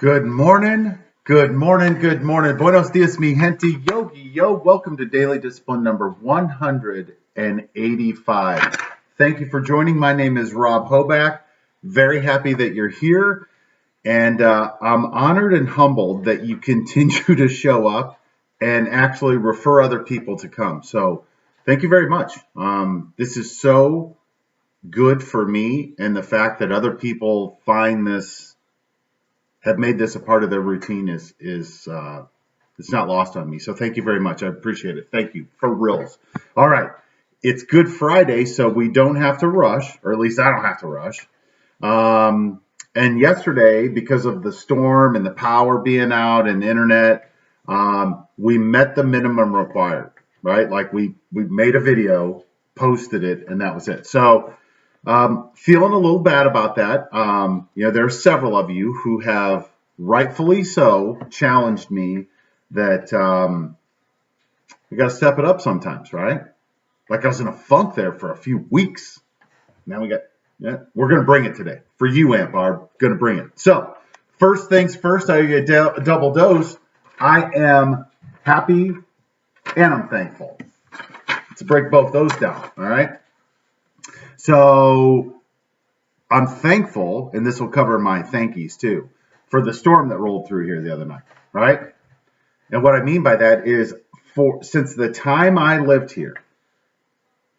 Good morning, good morning, good morning. Buenos dias, mi gente. Yogi, yo. Welcome to Daily Discipline number 185. Thank you for joining. My name is Rob Hoback. Very happy that you're here. And I'm honored and humbled that you continue to show up and actually refer other people to come. So thank you very much. This is so good for me, and the fact that other people have made this a part of their routine is it's not lost on me. So thank you very much. I appreciate it. Thank you for reals. All right. It's Good Friday, so we don't have to rush, or at least I don't have to rush. And yesterday, because of the storm and the power being out and the internet, we met the minimum required, right? Like we made a video, posted it, and that was it. So feeling a little bad about that. There are several of you who have rightfully so challenged me that we got to step it up sometimes, right? Like I was in a funk there for a few weeks. Now we're going to bring it today. For you, Amp, are going to bring it. So first things first, I get a double dose. I am happy and I'm thankful. Let's break both those down, all right? So I'm thankful, and this will cover my thankies too, for the storm that rolled through here the other night, right? And what I mean by that is since the time I lived here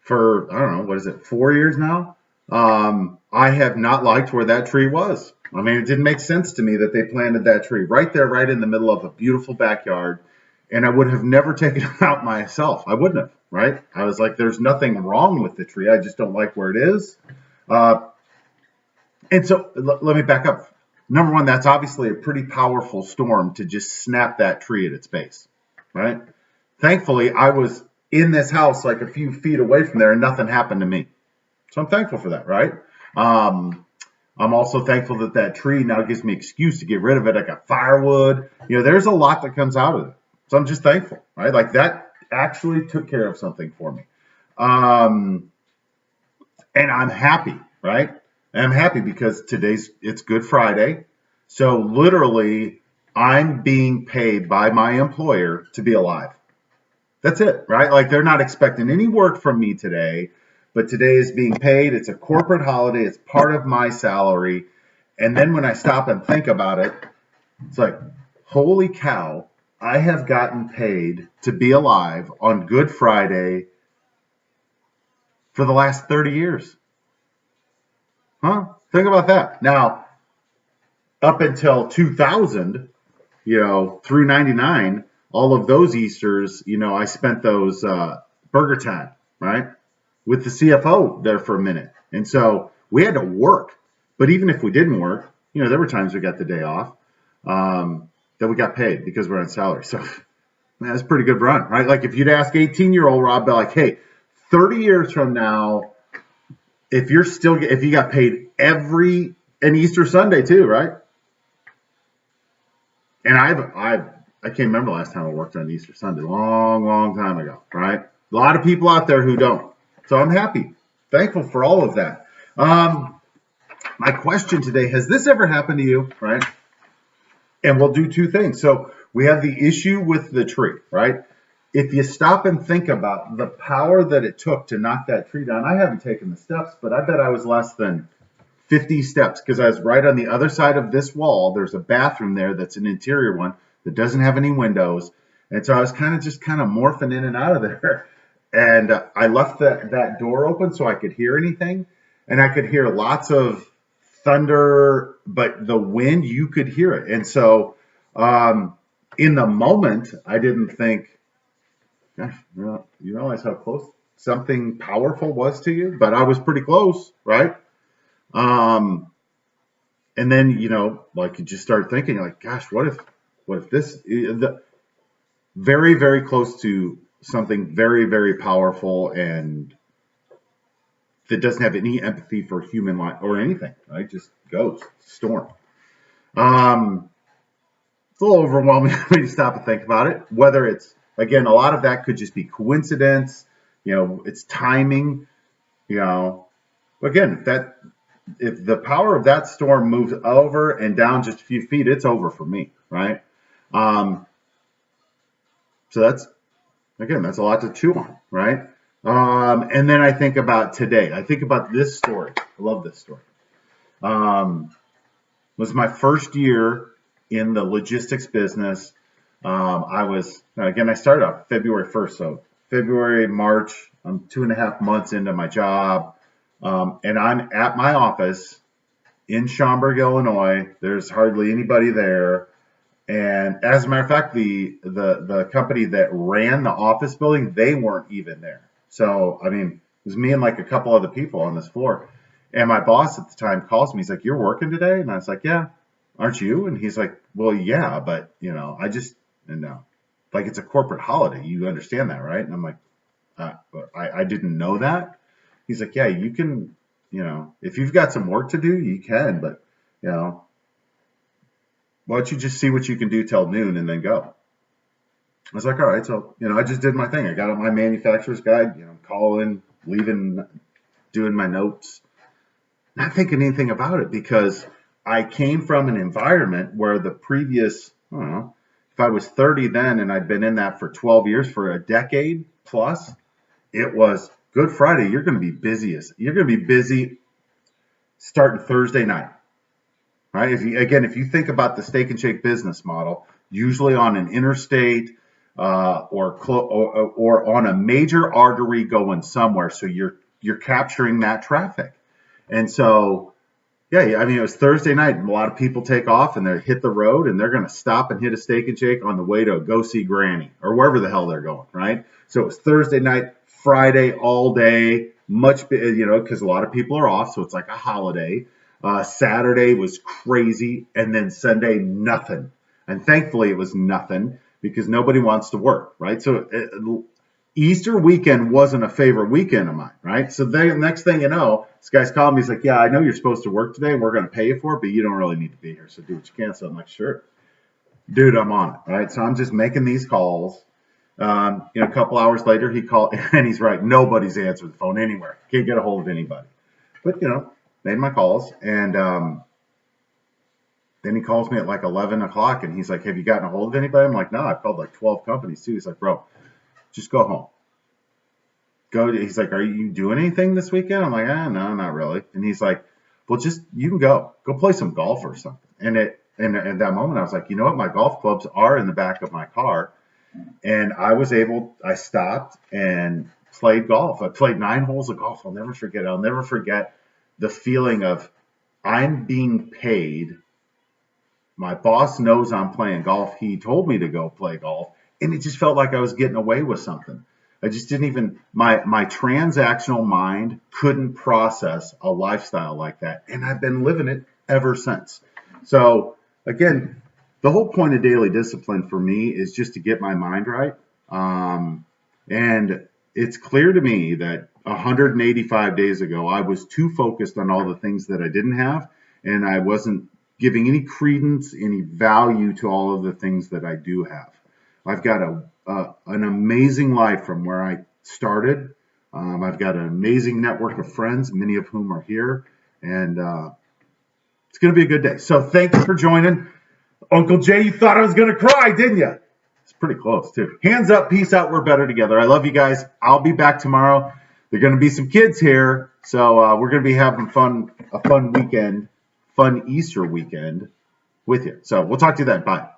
for, I don't know, 4 years now? I have not liked where that tree was. I mean, it didn't make sense to me that they planted that tree right there, right in the middle of a beautiful backyard. And I would have never taken it out myself. I wouldn't have, right? I was like, there's nothing wrong with the tree. I just don't like where it is. And so let me back up. Number one, that's obviously a pretty powerful storm to just snap that tree at its base, right? Thankfully, I was in this house like a few feet away from there and nothing happened to me. So I'm thankful for that, right? I'm also thankful that tree now gives me an excuse to get rid of it. I got firewood. There's a lot that comes out of it. So I'm just thankful, right? Like that actually took care of something for me. And I'm happy, right? And I'm happy because it's Good Friday. So literally, I'm being paid by my employer to be alive. That's it, right? Like they're not expecting any work from me today, but today is being paid. It's a corporate holiday. It's part of my salary. And then when I stop and think about it, it's like, holy cow, I have gotten paid to be alive on Good Friday for the last 30 years. Huh? Think about that. Now, up until 2000, through 99, all of those Easters, I spent those burger time, right? With the CFO there for a minute. And so we had to work. But even if we didn't work, there were times we got the day off that we got paid because we're on salary. So that's a pretty good run, right? Like if you'd ask 18-year-old Rob, be like, hey, 30 years from now, if you got paid an Easter Sunday too, right? And I can't remember the last time I worked on Easter Sunday, long time ago, right? A lot of people out there who don't. So I'm happy, thankful for all of that. My question today, has this ever happened to you, right? And we'll do two things. So we have the issue with the tree, right? If you stop and think about the power that it took to knock that tree down, I haven't taken the steps, but I bet I was less than 50 steps because I was right on the other side of this wall. There's a bathroom there that's an interior one that doesn't have any windows. And so I was kind of morphing in and out of there. And I left that door open so I could hear anything. And I could hear lots of thunder, but the wind, you could hear it. And so in the moment, I didn't think, gosh, you realize how close something powerful was to you? But I was pretty close, right? And then, like you just start thinking like, gosh, what if this very, very close to something very, very powerful and that doesn't have any empathy for human life or anything, right? Just goes, storm. It's a little overwhelming when you stop and think about it, whether it's, again, a lot of that could just be coincidence, it's timing, again, if the power of that storm moves over and down just a few feet, it's over for me, right? Um, so that's a lot to chew on, right? And then I think about today. I think about this story. I love this story. Was my first year in the logistics business. I started out February 1st. So February, March, I'm 2.5 months into my job. And I'm at my office in Schaumburg, Illinois. There's hardly anybody there. And as a matter of fact, the company that ran the office building, they weren't even there. So, I mean, it was me and like a couple other people on this floor. And my boss at the time calls me. He's like, "You're working today?" And I was like, "Yeah." "Aren't you?" And he's like, "Well, yeah, but like it's a corporate holiday. You understand that, right?" And I'm like, I didn't know that." He's like, "Yeah, you can, if you've got some work to do, you can, but, why don't you just see what you can do till noon and then go?" I was like, "All right." So, I just did my thing. I got on my manufacturer's guide, calling, leaving, doing my notes, not thinking anything about it because I came from an environment where the previous, I don't know, if I was 30 then and I'd been in that for 12 years, for a decade plus, it was Good Friday. You're going to be busiest. You're going to be busy starting Thursday night, right? If you think about the Steak and Shake business model, usually on an interstate or on a major artery going somewhere, so you're capturing that traffic. And so, yeah, I mean, it was Thursday night, and a lot of people take off and they hit the road, and they're going to stop and hit a Steak and Shake on the way to go see Granny or wherever the hell they're going, right? So it was Thursday night, Friday all day, because a lot of people are off, so it's like a holiday. Saturday was crazy, and then Sunday, nothing. And thankfully, it was nothing because nobody wants to work, right? So Easter weekend wasn't a favorite weekend of mine, right? So the next thing you know, this guy's calling me. He's like, "Yeah, I know you're supposed to work today. We're going to pay you for it, but you don't really need to be here. So do what you can." So I'm like, "Sure, dude, I'm on it." Right. So I'm just making these calls. A couple hours later, he called, and he's right. Nobody's answered the phone anywhere. Can't get a hold of anybody. But, made my calls. And then he calls me at like 11 o'clock, and he's like, "Have you gotten a hold of anybody?" I'm like, "No, I've called like 12 companies too." He's like, "Bro, just go home." He's like, "Are you doing anything this weekend?" I'm like, "No, not really." And he's like, "Well, you can go play some golf or something." And at that moment, I was like, "You know what? My golf clubs are in the back of my car." And I stopped and played golf. I played 9 holes of golf. I'll never forget. I'll never forget the feeling of I'm being paid. My boss knows I'm playing golf. He told me to go play golf. And it just felt like I was getting away with something. I just didn't even, my transactional mind couldn't process a lifestyle like that. And I've been living it ever since. So again, the whole point of daily discipline for me is just to get my mind right. And it's clear to me that 185 days ago, I was too focused on all the things that I didn't have. And I wasn't giving any credence, any value to all of the things that I do have. I've got an amazing life from where I started. I've got an amazing network of friends, many of whom are here, and it's going to be a good day. So thank you for joining. Uncle Jay, you thought I was going to cry, didn't you? It's pretty close, too. Hands up, peace out, we're better together. I love you guys. I'll be back tomorrow. There are going to be some kids here, so we're going to be having a fun weekend, fun Easter weekend with you. So we'll talk to you then. Bye.